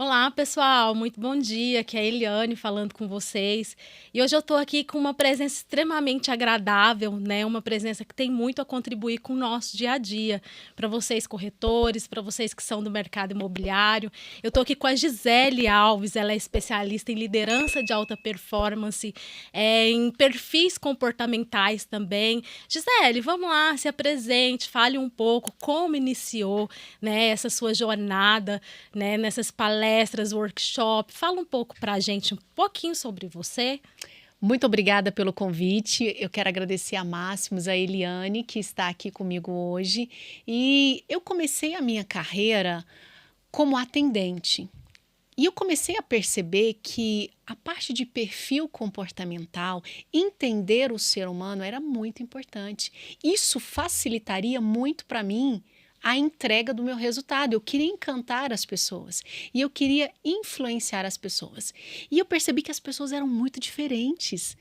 Olá, pessoal, muito bom dia. Aqui é a Eliane falando com vocês. E hoje eu estou aqui com uma presença extremamente agradável, né? Uma presença que tem muito a contribuir com o nosso dia a dia. Para vocês, corretores, para vocês que são do mercado imobiliário. Eu estou aqui com a Gisele Alves, ela é especialista em liderança de alta performance, em perfis comportamentais também. Gisele, vamos lá, se apresente, fale um pouco como iniciou, né, essa sua jornada, né, nessas palestras, workshop. Fala um pouco para a gente, um pouquinho sobre você. Muito obrigada pelo convite. Eu quero agradecer a Máximos, a Eliane, que está aqui comigo hoje. E eu comecei a minha carreira como atendente. E eu comecei a perceber que a parte de perfil comportamental, entender o ser humano, era muito importante. Isso facilitaria muito para mim a entrega do meu resultado. Eu queria encantar as pessoas e eu queria influenciar as pessoas. E eu percebi que as pessoas eram muito diferentes.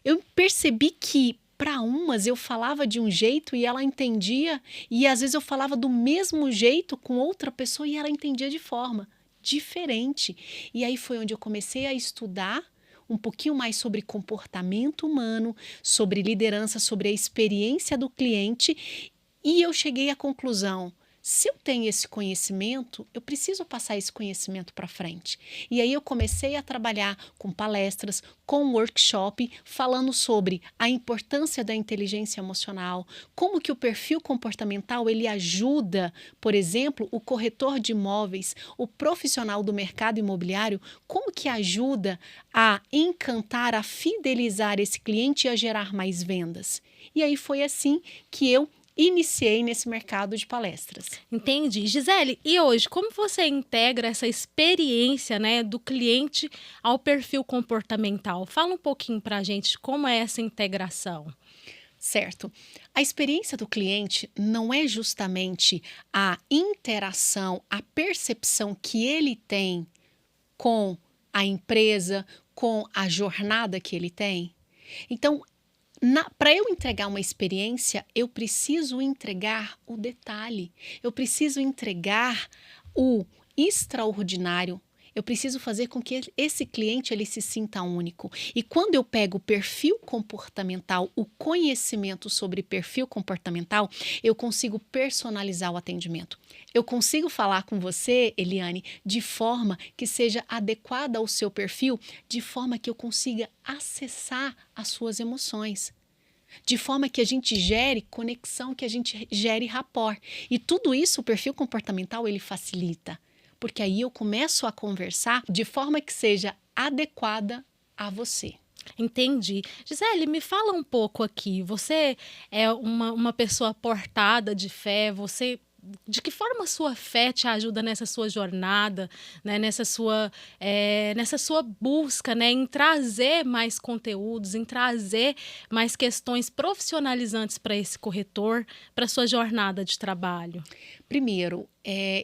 Eu percebi que para umas eu falava de um jeito e ela entendia, e às vezes eu falava do mesmo jeito com outra pessoa e ela entendia de forma diferente. E aí foi onde eu comecei a estudar um pouquinho mais sobre comportamento humano, sobre liderança, sobre a experiência do cliente, e eu cheguei à conclusão: se eu tenho esse conhecimento, eu preciso passar esse conhecimento para frente. E aí eu comecei a trabalhar com palestras, com workshop, falando sobre a importância da inteligência emocional, como que o perfil comportamental ele ajuda, por exemplo, o corretor de imóveis, o profissional do mercado imobiliário, como que ajuda a encantar, a fidelizar esse cliente e a gerar mais vendas. E aí foi assim que eu iniciei nesse mercado de palestras. Entendi. Gisele, e hoje, como você integra essa experiência, né, do cliente ao perfil comportamental? Fala um pouquinho para a gente como é essa integração. Certo. A experiência do cliente não é justamente a interação, a percepção que ele tem com a empresa, com a jornada que ele tem. Então, para eu entregar uma experiência, eu preciso entregar o detalhe, eu preciso entregar o extraordinário. Eu preciso fazer com que esse cliente ele se sinta único. E quando eu pego o perfil comportamental, o conhecimento sobre perfil comportamental, eu consigo personalizar o atendimento. Eu consigo falar com você, Eliane, de forma que seja adequada ao seu perfil, de forma que eu consiga acessar as suas emoções. De forma que a gente gere conexão, que a gente gere rapport. E tudo isso, o perfil comportamental, ele facilita. Porque aí eu começo a conversar de forma que seja adequada a você. Entendi. Gisele, me fala um pouco aqui. Você é uma pessoa portada de fé, de que forma a sua fé te ajuda nessa sua jornada, né, nessa sua busca, né, em trazer mais conteúdos, em trazer mais questões profissionalizantes para esse corretor, para sua jornada de trabalho? Primeiro,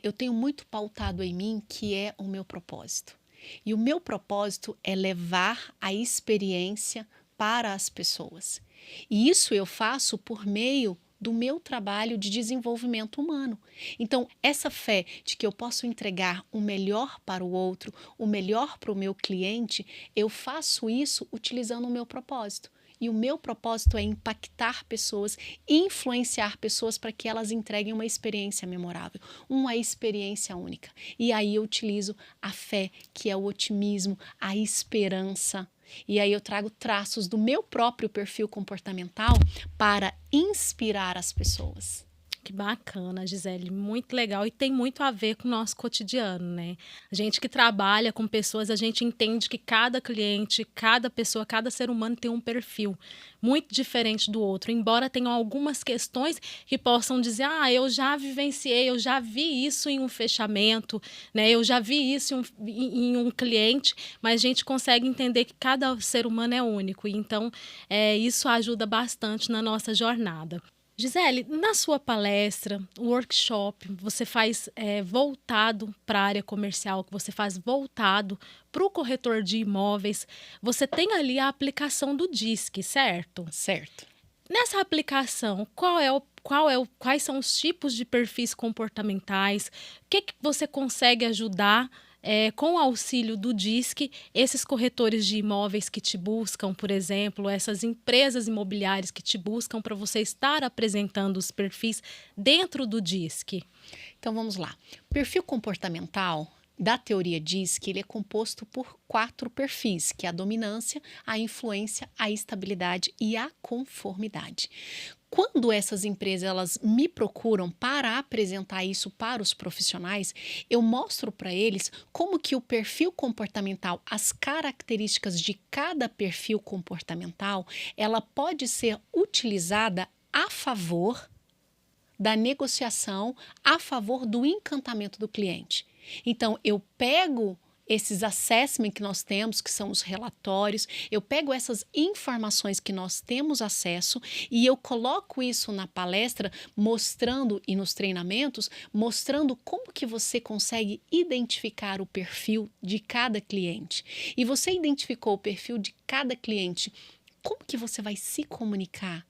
eu tenho muito pautado em mim que é o meu propósito. E o meu propósito é levar a experiência para as pessoas. E isso eu faço por meio do meu trabalho de desenvolvimento humano. Então, essa fé de que eu posso entregar o melhor para o outro, o melhor para o meu cliente, eu faço isso utilizando o meu propósito. E o meu propósito é impactar pessoas, influenciar pessoas para que elas entreguem uma experiência memorável, uma experiência única. E aí eu utilizo a fé, que é o otimismo, a esperança. E aí eu trago traços do meu próprio perfil comportamental para inspirar as pessoas. Que bacana, Gisele, muito legal e tem muito a ver com o nosso cotidiano, né? A gente que trabalha com pessoas, a gente entende que cada cliente, cada pessoa, cada ser humano tem um perfil muito diferente do outro, embora tenham algumas questões que possam dizer, eu já vivenciei, eu já vi isso em um fechamento, né? Eu já vi isso em um cliente, mas a gente consegue entender que cada ser humano é único, e então isso ajuda bastante na nossa jornada. Gisele, na sua palestra, workshop, você faz voltado para a área comercial, que você faz voltado para o corretor de imóveis. Você tem ali a aplicação do DISC, certo? Certo. Nessa aplicação, quais são os tipos de perfis comportamentais? O que você consegue ajudar com o auxílio do DISC, esses corretores de imóveis que te buscam, por exemplo, essas empresas imobiliárias que te buscam para você estar apresentando os perfis dentro do DISC? Então vamos lá. O perfil comportamental da teoria diz que ele é composto por 4 perfis, que é a dominância, a influência, a estabilidade e a conformidade. Quando essas empresas elas me procuram para apresentar isso para os profissionais, eu mostro para eles como que o perfil comportamental, as características de cada perfil comportamental, ela pode ser utilizada a favor da negociação, a favor do encantamento do cliente. Então, eu pego esses assessments que nós temos, que são os relatórios, eu pego essas informações que nós temos acesso e eu coloco isso na palestra, mostrando e nos treinamentos, mostrando como que você consegue identificar o perfil de cada cliente. E você identificou o perfil de cada cliente, como que você vai se comunicar?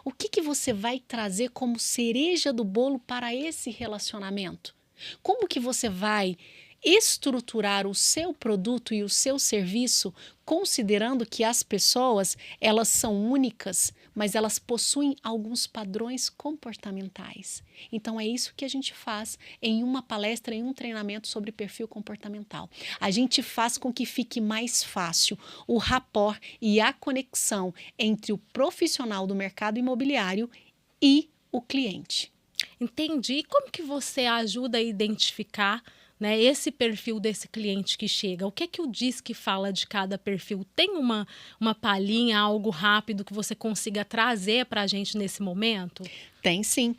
O que você vai trazer como cereja do bolo para esse relacionamento? Como que você vai estruturar o seu produto e o seu serviço considerando que as pessoas, elas são únicas, mas elas possuem alguns padrões comportamentais. Então é isso que a gente faz em uma palestra, em um treinamento sobre perfil comportamental. A gente faz com que fique mais fácil o rapport e a conexão entre o profissional do mercado imobiliário e o cliente. Entendi. E como que você ajuda a identificar, né, esse perfil desse cliente que chega? O que é que o DISC fala de cada perfil? Tem uma palhinha, algo rápido que você consiga trazer para a gente nesse momento? Tem sim.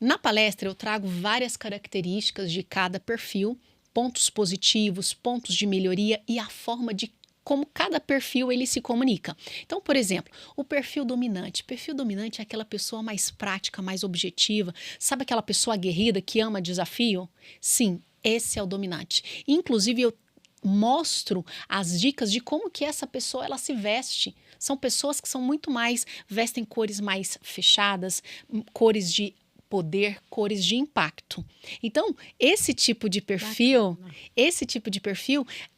Na palestra eu trago várias características de cada perfil, pontos positivos, pontos de melhoria e a forma de como cada perfil ele se comunica. Então, por exemplo, o perfil dominante. O perfil dominante é aquela pessoa mais prática, mais objetiva. Sabe aquela pessoa aguerrida que ama desafio? Sim, esse é o dominante. Inclusive, eu mostro as dicas de como que essa pessoa ela se veste. São pessoas que são muito mais, vestem cores mais fechadas, cores de poder, cores de impacto. Então, esse tipo de perfil,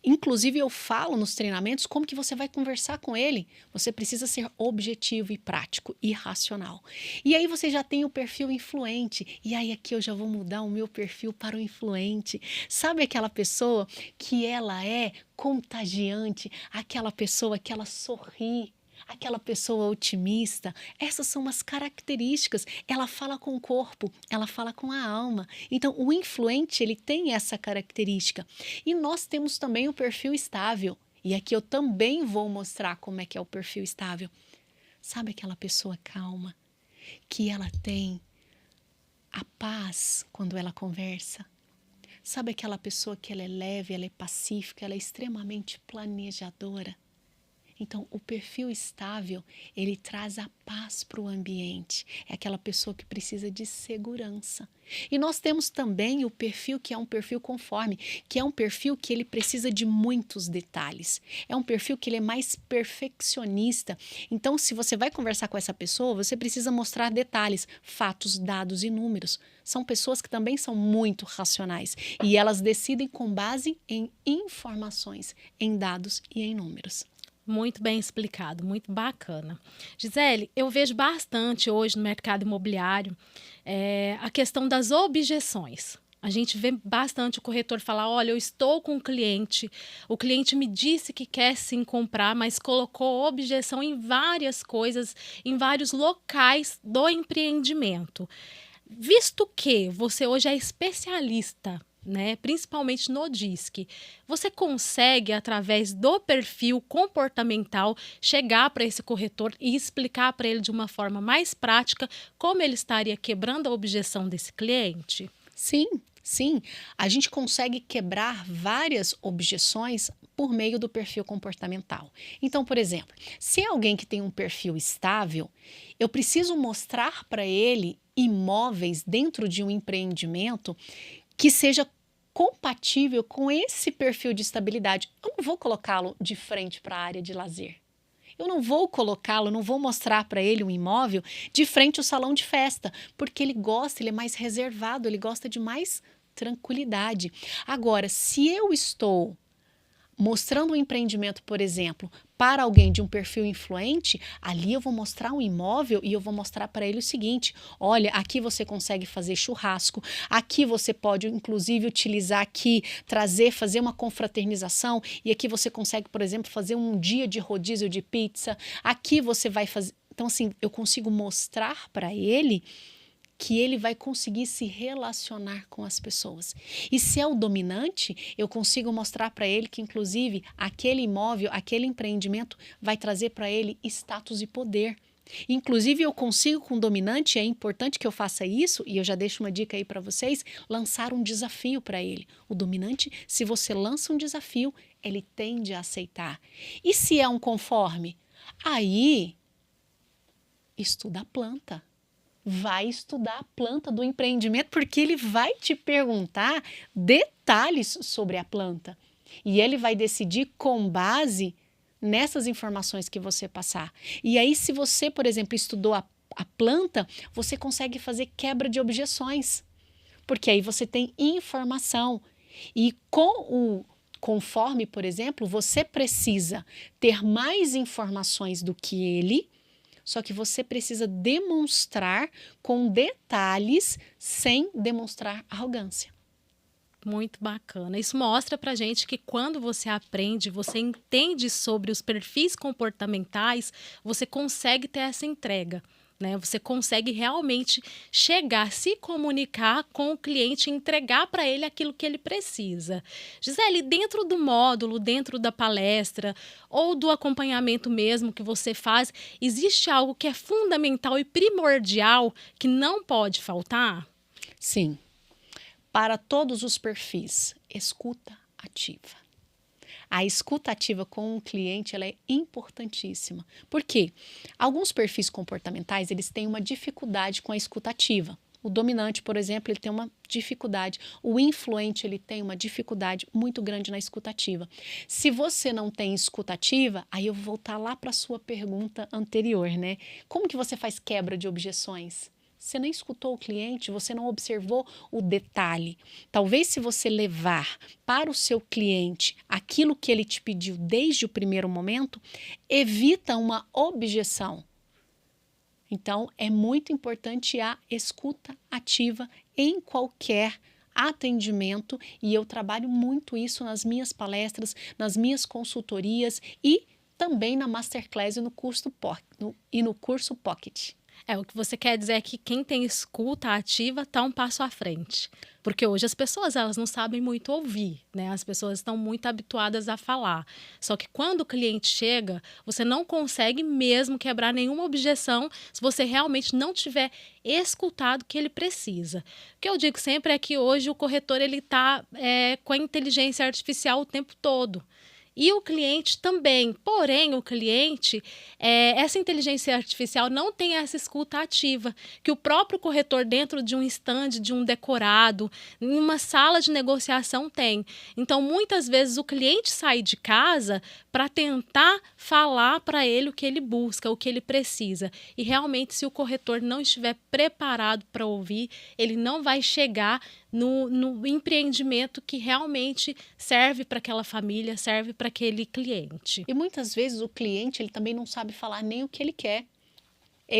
inclusive eu falo nos treinamentos como que você vai conversar com ele. Você precisa ser objetivo e prático e racional. E aí você já tem o perfil influente. E aí aqui eu já vou mudar o meu perfil para o influente. Sabe aquela pessoa que ela é contagiante, aquela pessoa que ela sorri, aquela pessoa otimista? Essas são as características. Ela fala com o corpo, ela fala com a alma. Então, o influente, ele tem essa característica. E nós temos também o perfil estável. E aqui eu também vou mostrar como é que é o perfil estável. Sabe aquela pessoa calma, que ela tem a paz quando ela conversa? Sabe aquela pessoa que ela é leve, ela é pacífica, ela é extremamente planejadora? Então, o perfil estável, ele traz a paz para o ambiente. É aquela pessoa que precisa de segurança. E nós temos também o perfil que é um perfil conforme, que é um perfil que ele precisa de muitos detalhes. É um perfil que ele é mais perfeccionista. Então, se você vai conversar com essa pessoa, você precisa mostrar detalhes, fatos, dados e números. São pessoas que também são muito racionais e elas decidem com base em informações, em dados e em números. Muito bem explicado, muito bacana. Gisele, eu vejo bastante hoje no mercado imobiliário a questão das objeções. A gente vê bastante o corretor falar, olha, eu estou com o cliente me disse que quer sim comprar, mas colocou objeção em várias coisas, em vários locais do empreendimento. Visto que você hoje é especialista, né, principalmente no DISC, você consegue, através do perfil comportamental, chegar para esse corretor e explicar para ele de uma forma mais prática como ele estaria quebrando a objeção desse cliente? Sim, sim. A gente consegue quebrar várias objeções por meio do perfil comportamental. Então, por exemplo, se é alguém que tem um perfil estável, eu preciso mostrar para ele imóveis dentro de um empreendimento que seja compatível com esse perfil de estabilidade. Eu não vou colocá-lo de frente para a área de lazer. Eu não vou colocá-lo, não vou mostrar para ele um imóvel de frente ao salão de festa, porque ele gosta, ele é mais reservado, ele gosta de mais tranquilidade. Agora, se eu estou mostrando um empreendimento, por exemplo, para alguém de um perfil influente, ali eu vou mostrar um imóvel e eu vou mostrar para ele o seguinte: olha, aqui você consegue fazer churrasco, aqui você pode inclusive utilizar aqui, fazer uma confraternização, e aqui você consegue, por exemplo, fazer um dia de rodízio de pizza, aqui você vai fazer. Então, assim, eu consigo mostrar para ele que ele vai conseguir se relacionar com as pessoas. E se é o dominante, eu consigo mostrar para ele que, inclusive, aquele imóvel, aquele empreendimento vai trazer para ele status e poder. Inclusive, eu consigo com o dominante, é importante que eu faça isso, e eu já deixo uma dica aí para vocês, lançar um desafio para ele. O dominante, se você lança um desafio, ele tende a aceitar. E se é um conforme? Aí, estuda a planta. Vai estudar a planta do empreendimento, porque ele vai te perguntar detalhes sobre a planta. E ele vai decidir com base nessas informações que você passar. E aí, se você, por exemplo, estudou a planta, você consegue fazer quebra de objeções, porque aí você tem informação. E com o conforme, por exemplo, você precisa ter mais informações do que ele, só que você precisa demonstrar com detalhes sem demonstrar arrogância. Muito bacana. Isso mostra pra gente que quando você aprende, você entende sobre os perfis comportamentais, você consegue ter essa entrega, né? Você consegue realmente chegar, se comunicar com o cliente e entregar para ele aquilo que ele precisa. Gisele, dentro do módulo, dentro da palestra ou do acompanhamento mesmo que você faz, existe algo que é fundamental e primordial que não pode faltar? Sim. Para todos os perfis, escuta ativa. A escuta ativa com o cliente ela é importantíssima. Por quê? Alguns perfis comportamentais eles têm uma dificuldade com a escuta ativa. O dominante, por exemplo, ele tem uma dificuldade. O influente ele tem uma dificuldade muito grande na escuta ativa. Se você não tem escuta ativa, aí eu vou voltar lá para a sua pergunta anterior, né? Como que você faz quebra de objeções? Você nem escutou o cliente, você não observou o detalhe. Talvez se você levar para o seu cliente aquilo que ele te pediu desde o primeiro momento, evita uma objeção. Então, é muito importante a escuta ativa em qualquer atendimento e eu trabalho muito isso nas minhas palestras, nas minhas consultorias e também na Masterclass e no curso Pocket. O que você quer dizer é que quem tem escuta ativa está um passo à frente. Porque hoje as pessoas elas não sabem muito ouvir, né? As pessoas estão muito habituadas a falar. Só que quando o cliente chega, você não consegue mesmo quebrar nenhuma objeção se você realmente não tiver escutado o que ele precisa. O que eu digo sempre é que hoje o corretor ele está com a inteligência artificial o tempo todo. E o cliente também, porém o cliente, essa inteligência artificial não tem essa escuta ativa, que o próprio corretor dentro de um stand, de um decorado, em uma sala de negociação tem. Então muitas vezes o cliente sai de casa para tentar falar para ele o que ele busca, o que ele precisa. E realmente se o corretor não estiver preparado para ouvir, ele não vai chegar no empreendimento que realmente serve para aquela família, serve para aquele cliente. E muitas vezes o cliente ele também não sabe falar nem o que ele quer.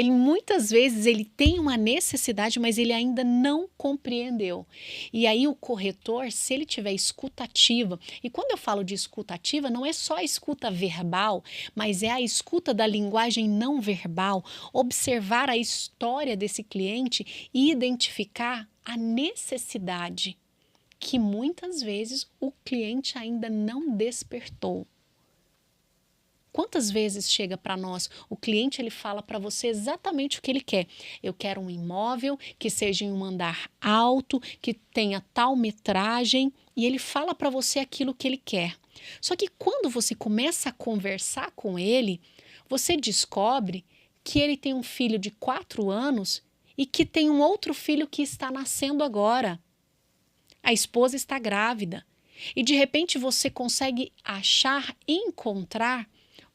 Muitas vezes ele tem uma necessidade, mas ele ainda não compreendeu. E aí o corretor, se ele tiver escuta ativa, e quando eu falo de escuta ativa, não é só a escuta verbal, mas é a escuta da linguagem não verbal, observar a história desse cliente e identificar a necessidade que muitas vezes o cliente ainda não despertou. Quantas vezes chega para nós, o cliente ele fala para você exatamente o que ele quer. Eu quero um imóvel que seja em um andar alto, que tenha tal metragem, e ele fala para você aquilo que ele quer. Só que quando você começa a conversar com ele, você descobre que ele tem um filho de 4 anos e que tem um outro filho que está nascendo agora. A esposa está grávida. E de repente você consegue achar, encontrar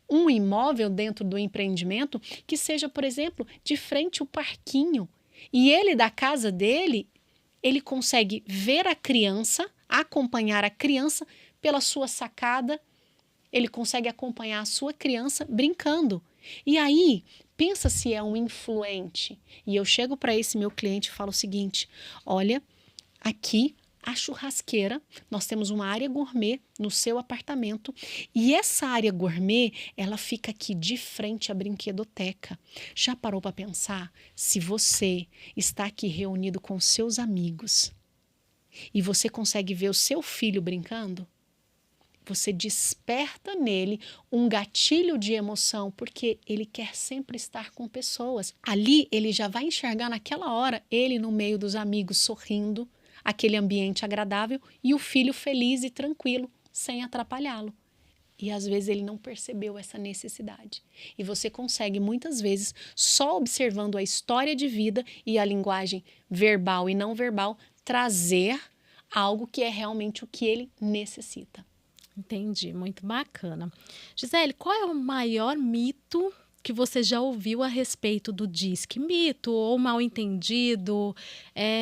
um imóvel dentro do empreendimento que seja, por exemplo, de frente ao parquinho. E ele da casa dele, ele consegue ver a criança, acompanhar a criança pela sua sacada, ele consegue acompanhar a sua criança brincando. E aí, pensa se é um influente. E eu chego para esse meu cliente e falo o seguinte: olha, aqui a churrasqueira, nós temos uma área gourmet no seu apartamento e essa área gourmet, ela fica aqui de frente à brinquedoteca. Já parou para pensar se você está aqui reunido com seus amigos e você consegue ver o seu filho brincando? Você desperta nele um gatilho de emoção, porque ele quer sempre estar com pessoas. Ali ele já vai enxergar naquela hora ele no meio dos amigos sorrindo, aquele ambiente agradável e o filho feliz e tranquilo, sem atrapalhá-lo. E às vezes ele não percebeu essa necessidade. E você consegue muitas vezes, só observando a história de vida e a linguagem verbal e não verbal, trazer algo que é realmente o que ele necessita. Entendi, muito bacana. Gisele, qual é o maior mito que você já ouviu a respeito do DISC? Mito ou mal entendido?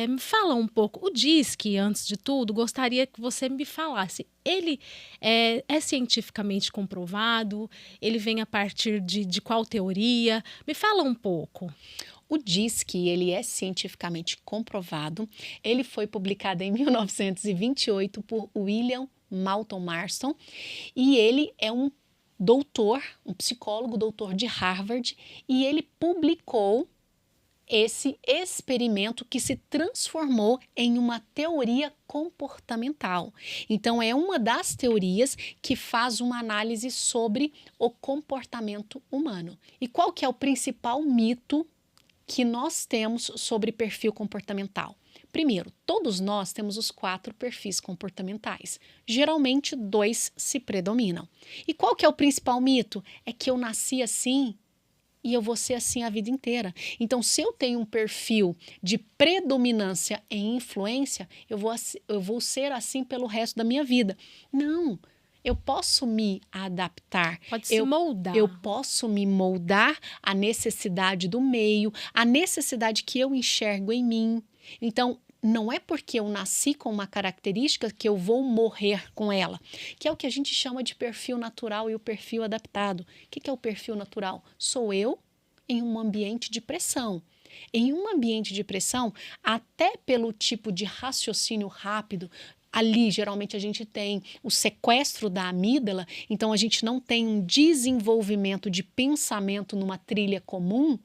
Me fala um pouco. O DISC, antes de tudo, gostaria que você me falasse. Ele é cientificamente comprovado? Ele vem a partir de qual teoria? Me fala um pouco. O DISC, ele é cientificamente comprovado. Ele foi publicado em 1928 por William Moulton Marston e ele é um doutor, um psicólogo, doutor de Harvard, e ele publicou esse experimento que se transformou em uma teoria comportamental. Então, é uma das teorias que faz uma análise sobre o comportamento humano. E qual que é o principal mito que nós temos sobre perfil comportamental? Primeiro, todos nós temos os 4 perfis comportamentais. Geralmente, 2 se predominam. E qual que é o principal mito? É que eu nasci assim e eu vou ser assim a vida inteira. Então, se eu tenho um perfil de predominância em influência, eu vou ser assim pelo resto da minha vida. Não, eu posso me adaptar. Pode se moldar. Eu posso me moldar à necessidade do meio, à necessidade que eu enxergo em mim. Então, não é porque eu nasci com uma característica que eu vou morrer com ela, que é o que a gente chama de perfil natural e o perfil adaptado. O que é o perfil natural? Sou eu em um ambiente de pressão. Em um ambiente de pressão, até pelo tipo de raciocínio rápido, ali, geralmente, a gente tem o sequestro da amígdala, então a gente não tem um desenvolvimento de pensamento numa trilha comum.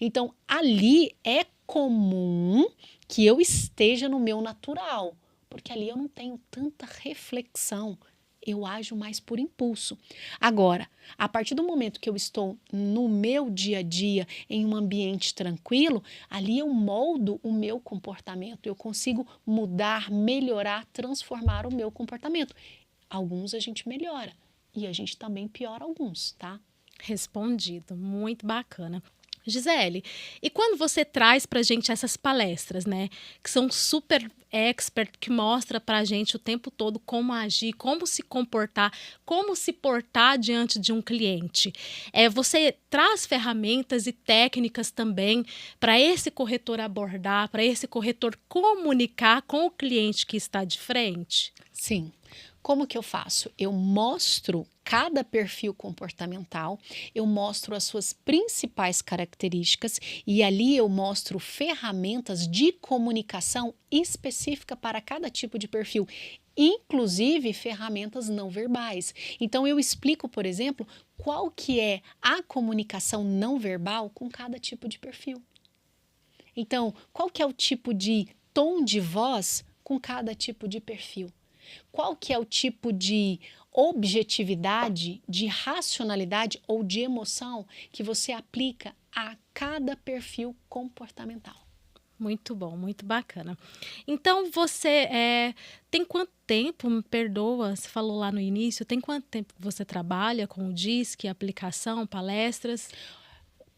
Então, ali é comum que eu esteja no meu natural, porque ali eu não tenho tanta reflexão, eu ajo mais por impulso. Agora, a partir do momento que eu estou no meu dia a dia, em um ambiente tranquilo, ali eu moldo o meu comportamento, eu consigo mudar, melhorar, transformar o meu comportamento. Alguns a gente melhora e a gente também piora alguns, tá? Respondido, muito bacana. Gisele, e quando você traz para a gente essas palestras, né, que são super expert, que mostra para a gente o tempo todo como agir, como se comportar, como se portar diante de um cliente, você traz ferramentas e técnicas também para esse corretor abordar, para esse corretor comunicar com o cliente que está de frente? Sim. Como que eu faço? Eu mostro cada perfil comportamental, eu mostro as suas principais características e ali eu mostro ferramentas de comunicação específica para cada tipo de perfil, inclusive ferramentas não verbais. Então eu explico, por exemplo, qual que é a comunicação não verbal com cada tipo de perfil. Então, qual que é o tipo de tom de voz com cada tipo de perfil? Qual que é o tipo de objetividade, de racionalidade ou de emoção que você aplica a cada perfil comportamental? Muito bom, muito bacana. Então, você tem quanto tempo, me perdoa, você falou lá no início, tem quanto tempo que você trabalha com o DISC, aplicação, palestras?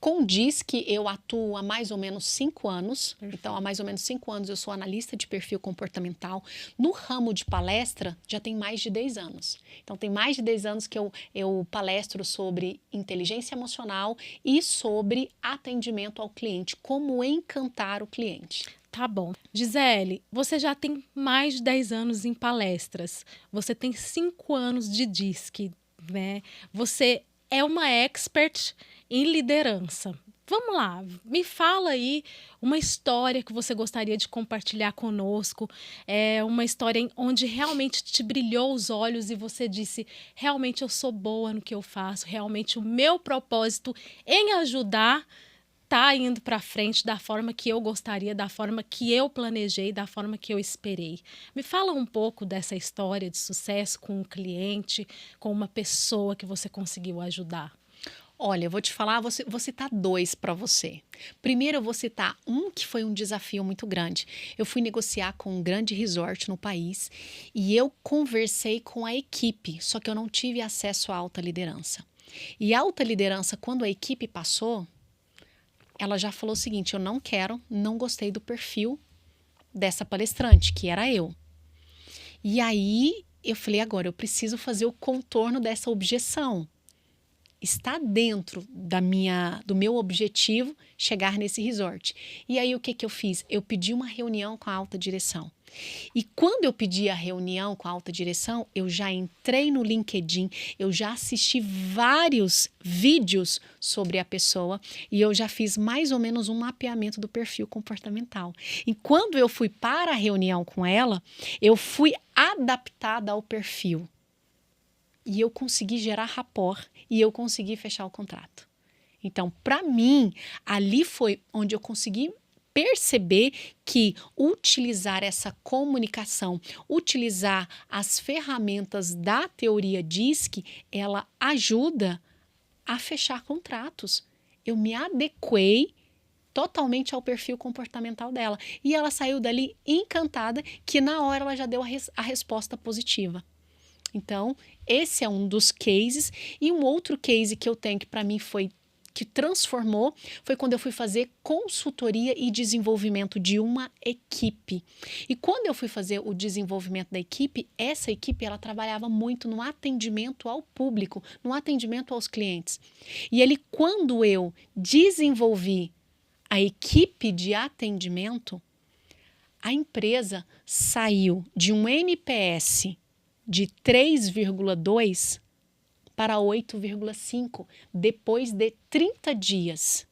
Com o DISC, eu atuo há mais ou menos 5 anos. Perfeito. Então, há mais ou menos 5 anos eu sou analista de perfil comportamental. No ramo de palestra, já tem mais de 10 anos. Então, tem mais de 10 anos que eu palestro sobre inteligência emocional e sobre atendimento ao cliente, como encantar o cliente. Tá bom. Gisele, você já tem mais de 10 anos em palestras. Você tem 5 anos de DISC, né? Você é uma expert em liderança. Vamos lá, me fala aí uma história que você gostaria de compartilhar conosco, uma história onde realmente te brilhou os olhos e você disse, realmente eu sou boa no que eu faço, realmente o meu propósito em ajudar tá indo para frente da forma que eu gostaria, da forma que eu planejei, da forma que eu esperei. Me fala um pouco dessa história de sucesso com um cliente, com uma pessoa que você conseguiu ajudar. Olha, eu vou te falar, vou citar dois para você. Primeiro, eu vou citar um que foi um desafio muito grande. Eu fui negociar com um grande resort no país e eu conversei com a equipe, só que eu não tive acesso à alta liderança. E a alta liderança, quando a equipe passou, ela já falou o seguinte: eu não quero, não gostei do perfil dessa palestrante, que era eu. E aí eu falei, agora eu preciso fazer o contorno dessa objeção. Está dentro do meu objetivo chegar nesse resort. E aí o que eu fiz? Eu pedi uma reunião com a alta direção. E quando eu pedi a reunião com a alta direção, eu já entrei no LinkedIn, eu já assisti vários vídeos sobre a pessoa e eu já fiz mais ou menos um mapeamento do perfil comportamental. E quando eu fui para a reunião com ela, eu fui adaptada ao perfil. E eu consegui gerar rapport e eu consegui fechar o contrato. Então, para mim, ali foi onde eu consegui perceber que utilizar essa comunicação, utilizar as ferramentas da teoria DISC, ela ajuda a fechar contratos. Eu me adequei totalmente ao perfil comportamental dela. E ela saiu dali encantada, que na hora ela já deu a resposta positiva. Então, esse é um dos cases. E um outro case que eu tenho que para mim que transformou, foi quando eu fui fazer consultoria e desenvolvimento de uma equipe. E quando eu fui fazer o desenvolvimento da equipe, essa equipe ela trabalhava muito no atendimento ao público, no atendimento aos clientes. E quando eu desenvolvi a equipe de atendimento, a empresa saiu de um NPS de 3,2 para 8,5 depois de 30 dias.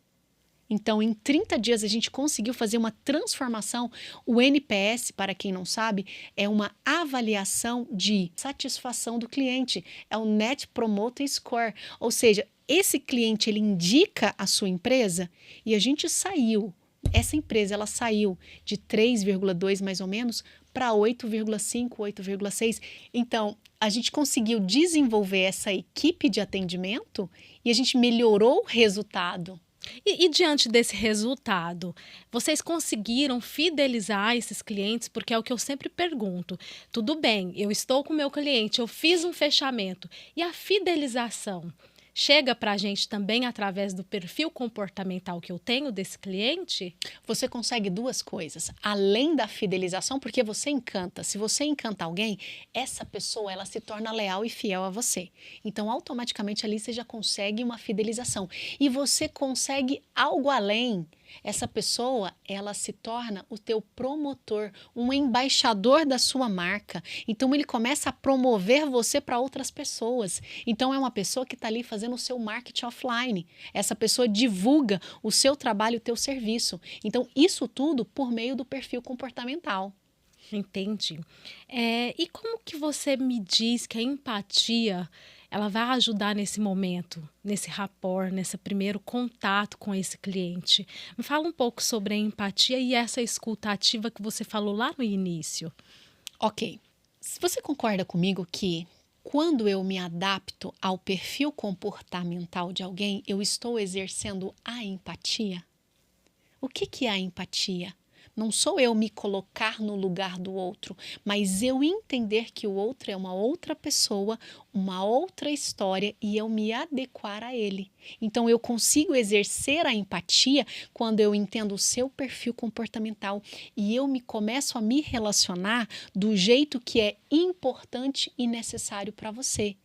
Então, em 30 dias, a gente conseguiu fazer uma transformação. O NPS, para quem não sabe, é uma avaliação de satisfação do cliente. É o Net Promoter Score. Ou seja, esse cliente ele indica a sua empresa e a gente saiu. Essa empresa ela saiu de 3,2 mais ou menos para 8,5, 8,6. Então, a gente conseguiu desenvolver essa equipe de atendimento e a gente melhorou o resultado. E diante desse resultado, vocês conseguiram fidelizar esses clientes? Porque é o que eu sempre pergunto. Tudo bem, eu estou com o meu cliente, eu fiz um fechamento. E a fidelização chega para a gente também através do perfil comportamental que eu tenho desse cliente? Você consegue duas coisas, além da fidelização, porque você encanta. Se você encanta alguém, essa pessoa ela se torna leal e fiel a você. Então, automaticamente ali você já consegue uma fidelização. E você consegue algo além. Essa pessoa, ela se torna o teu promotor, um embaixador da sua marca. Então, ele começa a promover você para outras pessoas. Então, é uma pessoa que está ali fazendo o seu marketing offline. Essa pessoa divulga o seu trabalho, o teu serviço. Então, isso tudo por meio do perfil comportamental. Entendi. E como que você me diz que a empatia ela vai ajudar nesse momento, nesse rapport, nesse primeiro contato com esse cliente? Me fala um pouco sobre a empatia e essa escuta ativa que você falou lá no início. Ok. Você concorda comigo que quando eu me adapto ao perfil comportamental de alguém, eu estou exercendo a empatia? O que é a empatia? Não sou eu me colocar no lugar do outro, mas eu entender que o outro é uma outra pessoa, uma outra história e eu me adequar a ele. Então eu consigo exercer a empatia quando eu entendo o seu perfil comportamental e eu começo a me relacionar do jeito que é importante e necessário para você.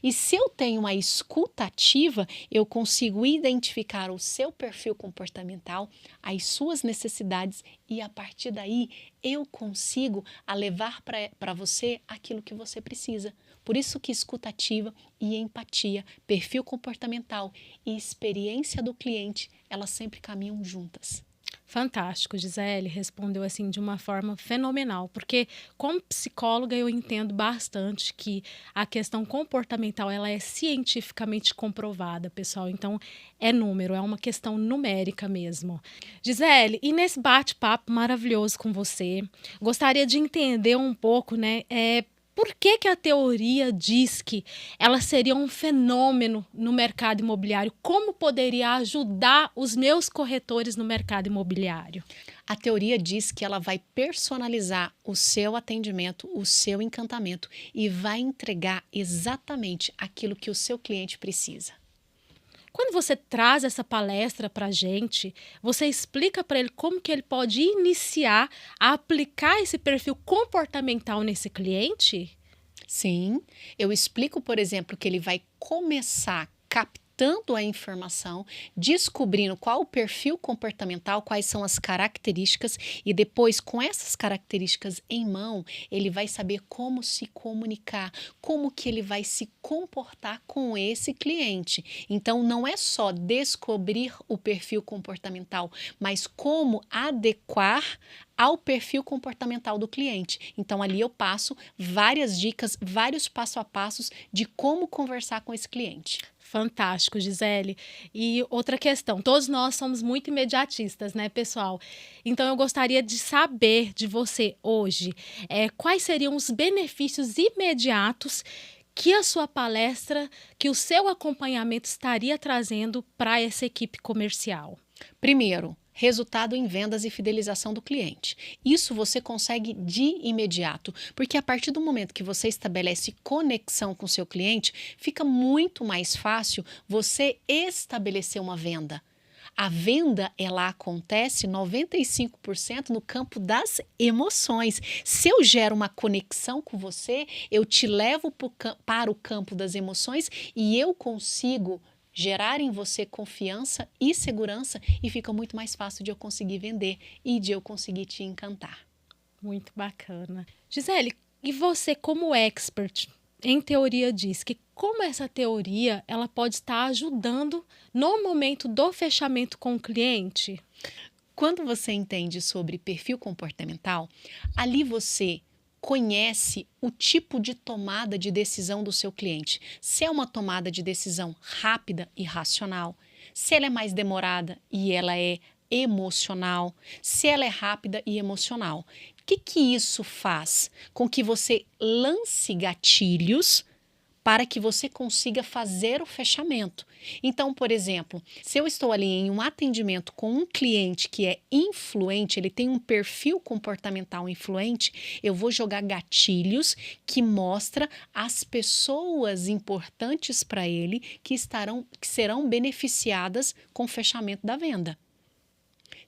E se eu tenho uma escuta ativa, eu consigo identificar o seu perfil comportamental, as suas necessidades e a partir daí eu consigo levar para você aquilo que você precisa. Por isso que escuta ativa e empatia, perfil comportamental e experiência do cliente, elas sempre caminham juntas. Fantástico, Gisele respondeu assim de uma forma fenomenal, porque como psicóloga eu entendo bastante que a questão comportamental ela é cientificamente comprovada, pessoal. Então é número, é uma questão numérica mesmo. Gisele, e nesse bate-papo maravilhoso com você, gostaria de entender um pouco, né? Por que a teoria diz que ela seria um fenômeno no mercado imobiliário? Como poderia ajudar os meus corretores no mercado imobiliário? A teoria diz que ela vai personalizar o seu atendimento, o seu encantamento e vai entregar exatamente aquilo que o seu cliente precisa. Quando você traz essa palestra para a gente, você explica para ele como que ele pode iniciar a aplicar esse perfil comportamental nesse cliente? Sim, eu explico, por exemplo, que ele vai começar captando a informação, descobrindo qual o perfil comportamental, quais são as características e depois, com essas características em mão, ele vai saber como se comunicar, como que ele vai se comportar com esse cliente. Então, não é só descobrir o perfil comportamental, mas como adequar ao perfil comportamental do cliente. Então, ali eu passo várias dicas, vários passo a passos de como conversar com esse cliente. Fantástico, Gisele. E outra questão, todos nós somos muito imediatistas, né, pessoal? Então eu gostaria de saber de você hoje, quais seriam os benefícios imediatos que a sua palestra, que o seu acompanhamento estaria trazendo para essa equipe comercial? Primeiro, resultado em vendas e fidelização do cliente. Isso você consegue de imediato, porque a partir do momento que você estabelece conexão com o seu cliente, fica muito mais fácil você estabelecer uma venda. A venda, ela acontece 95% no campo das emoções. Se eu gero uma conexão com você, eu te levo para o campo das emoções e eu consigo gerar em você confiança e segurança e fica muito mais fácil de eu conseguir vender e de eu conseguir te encantar. Muito bacana. Gisele, e você como expert em teoria diz que como essa teoria ela pode estar ajudando no momento do fechamento com o cliente? Quando você entende sobre perfil comportamental, ali você conhece o tipo de tomada de decisão do seu cliente. Se é uma tomada de decisão rápida e racional, se ela é mais demorada e ela é emocional, se ela é rápida e emocional. O que isso faz? Com que você lance gatilhos para que você consiga fazer o fechamento. Então, por exemplo, se eu estou ali em um atendimento com um cliente que é influente, ele tem um perfil comportamental influente, eu vou jogar gatilhos que mostra as pessoas importantes para ele que serão beneficiadas com o fechamento da venda.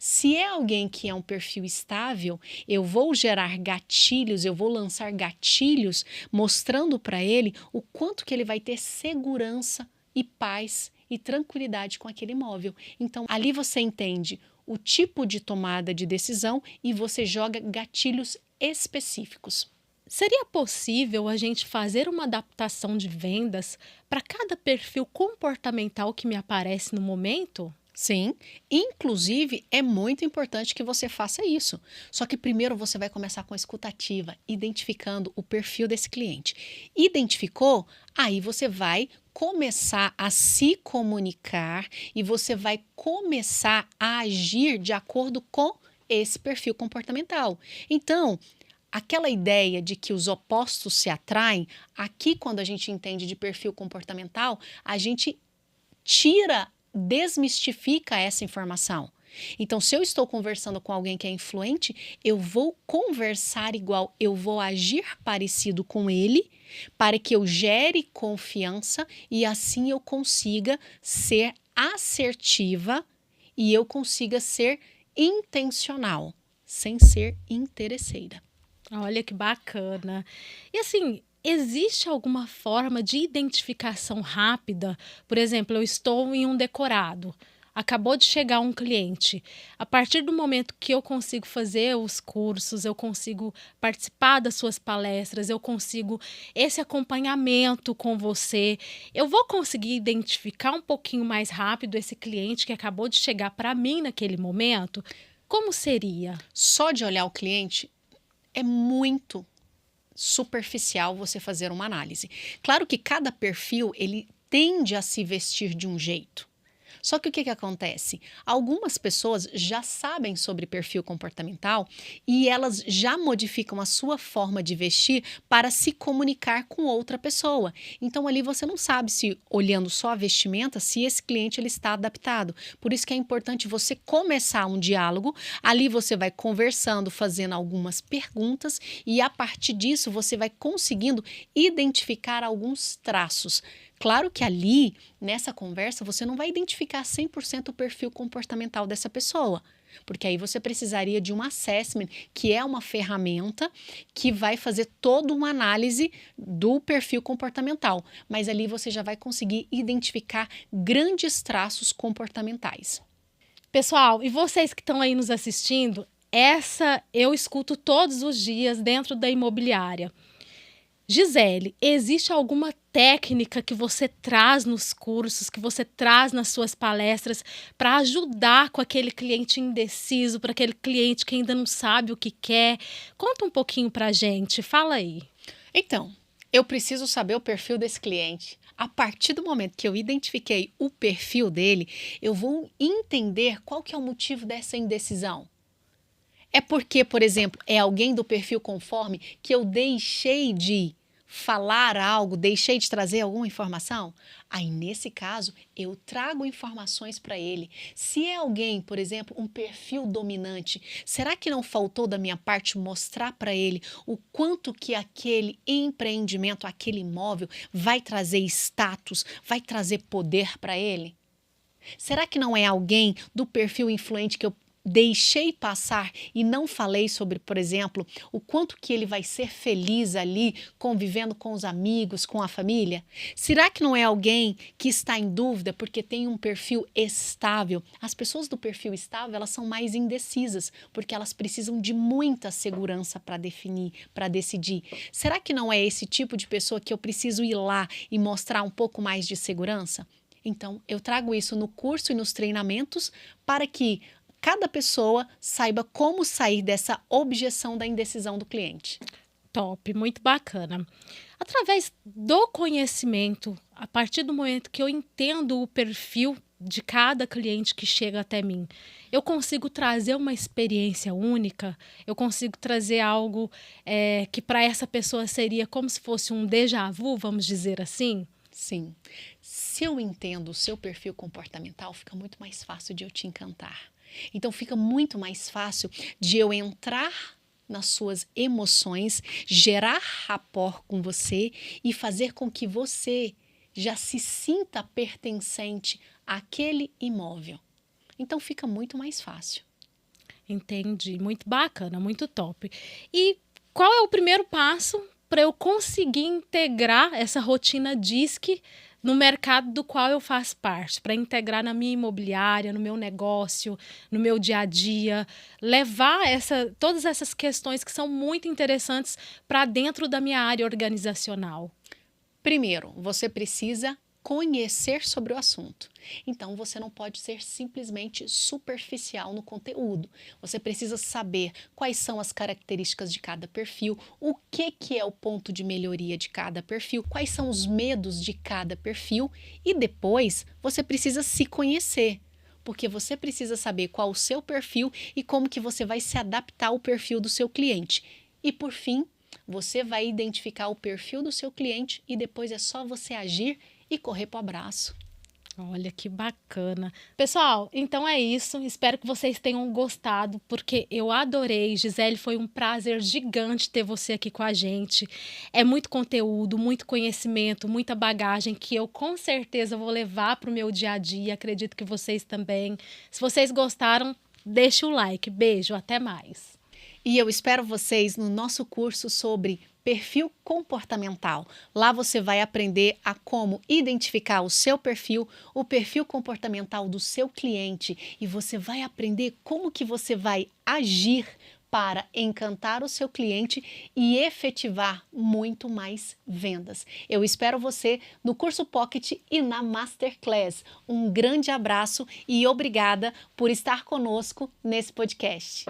Se é alguém que é um perfil estável, eu vou gerar gatilhos, eu vou lançar gatilhos mostrando para ele o quanto que ele vai ter segurança e paz e tranquilidade com aquele imóvel. Então, ali você entende o tipo de tomada de decisão e você joga gatilhos específicos. Seria possível a gente fazer uma adaptação de vendas para cada perfil comportamental que me aparece no momento? Sim, inclusive é muito importante que você faça isso. Só que primeiro você vai começar com a escuta ativa, identificando o perfil desse cliente. Identificou? Aí você vai começar a se comunicar e você vai começar a agir de acordo com esse perfil comportamental. Então, aquela ideia de que os opostos se atraem, aqui quando a gente entende de perfil comportamental, a gente desmistifica essa informação. Então, se eu estou conversando com alguém que é influente, eu vou conversar igual, eu vou agir parecido com ele, para que eu gere confiança e assim eu consiga ser assertiva e eu consiga ser intencional, sem ser interesseira. Olha que bacana. E assim, existe alguma forma de identificação rápida? Por exemplo, eu estou em um decorado, acabou de chegar um cliente. A partir do momento que eu consigo fazer os cursos, eu consigo participar das suas palestras, eu consigo esse acompanhamento com você, eu vou conseguir identificar um pouquinho mais rápido esse cliente que acabou de chegar para mim naquele momento? Como seria? Só de olhar o cliente é muito superficial você fazer uma análise. Claro que cada perfil ele tende a se vestir de um jeito. Só que o que acontece? Algumas pessoas já sabem sobre perfil comportamental e elas já modificam a sua forma de vestir para se comunicar com outra pessoa. Então ali você não sabe se, olhando só a vestimenta, se esse cliente ele está adaptado. Por isso que é importante você começar um diálogo. Ali você vai conversando, fazendo algumas perguntas e a partir disso você vai conseguindo identificar alguns traços. Claro que ali, nessa conversa, você não vai identificar 100% o perfil comportamental dessa pessoa, porque aí você precisaria de um assessment, que é uma ferramenta que vai fazer toda uma análise do perfil comportamental, mas ali você já vai conseguir identificar grandes traços comportamentais. Pessoal, e vocês que estão aí nos assistindo, essa eu escuto todos os dias dentro da imobiliária. Gisele, existe alguma técnica que você traz nos cursos, que você traz nas suas palestras para ajudar com aquele cliente indeciso, para aquele cliente que ainda não sabe o que quer? Conta um pouquinho para a gente, fala aí. Então, eu preciso saber o perfil desse cliente. A partir do momento que eu identifiquei o perfil dele, eu vou entender qual que é o motivo dessa indecisão. É porque, por exemplo, é alguém do perfil conforme que eu deixei de falar algo, deixei de trazer alguma informação? Aí, nesse caso, eu trago informações para ele. Se é alguém, por exemplo, um perfil dominante, será que não faltou da minha parte mostrar para ele o quanto que aquele empreendimento, aquele imóvel vai trazer status, vai trazer poder para ele? Será que não é alguém do perfil influente que eu deixei passar e não falei sobre, por exemplo, o quanto que ele vai ser feliz ali convivendo com os amigos, com a família? Será que não é alguém que está em dúvida porque tem um perfil estável? As pessoas do perfil estável, elas são mais indecisas porque elas precisam de muita segurança para definir, para decidir. Será que não é esse tipo de pessoa que eu preciso ir lá e mostrar um pouco mais de segurança? Então, eu trago isso no curso e nos treinamentos para que cada pessoa saiba como sair dessa objeção da indecisão do cliente. Top, muito bacana. Através do conhecimento, a partir do momento que eu entendo o perfil de cada cliente que chega até mim, eu consigo trazer uma experiência única, eu consigo trazer algo que para essa pessoa seria como se fosse um déjà vu, vamos dizer assim? Sim. Se eu entendo o seu perfil comportamental, fica muito mais fácil de eu te encantar. Então fica muito mais fácil de eu entrar nas suas emoções, gerar rapport com você e fazer com que você já se sinta pertencente àquele imóvel. Então fica muito mais fácil. Entendi, muito bacana, muito top. E qual é o primeiro passo para eu conseguir integrar essa rotina DISC no mercado do qual eu faço parte, para integrar na minha imobiliária, no meu negócio, no meu dia a dia, levar todas essas questões que são muito interessantes para dentro da minha área organizacional? Primeiro, você precisa conhecer sobre o assunto. Então, você não pode ser simplesmente superficial no conteúdo. Você precisa saber quais são as características de cada perfil, o que é o ponto de melhoria de cada perfil, quais são os medos de cada perfil e depois você precisa se conhecer. Porque você precisa saber qual o seu perfil e como que você vai se adaptar ao perfil do seu cliente. E por fim, você vai identificar o perfil do seu cliente e depois é só você agir e correr para o abraço. Olha que bacana. Pessoal, então é isso. Espero que vocês tenham gostado, porque eu adorei. Gisele, foi um prazer gigante ter você aqui com a gente. É muito conteúdo, muito conhecimento, muita bagagem que eu com certeza vou levar para o meu dia a dia. Acredito que vocês também. Se vocês gostaram, deixe o like. Beijo, até mais. E eu espero vocês no nosso curso sobre perfil comportamental. Lá você vai aprender a como identificar o seu perfil, o perfil comportamental do seu cliente, e você vai aprender como que você vai agir para encantar o seu cliente e efetivar muito mais vendas. Eu espero você no curso Pocket e na Masterclass. Um grande abraço e obrigada por estar conosco nesse podcast.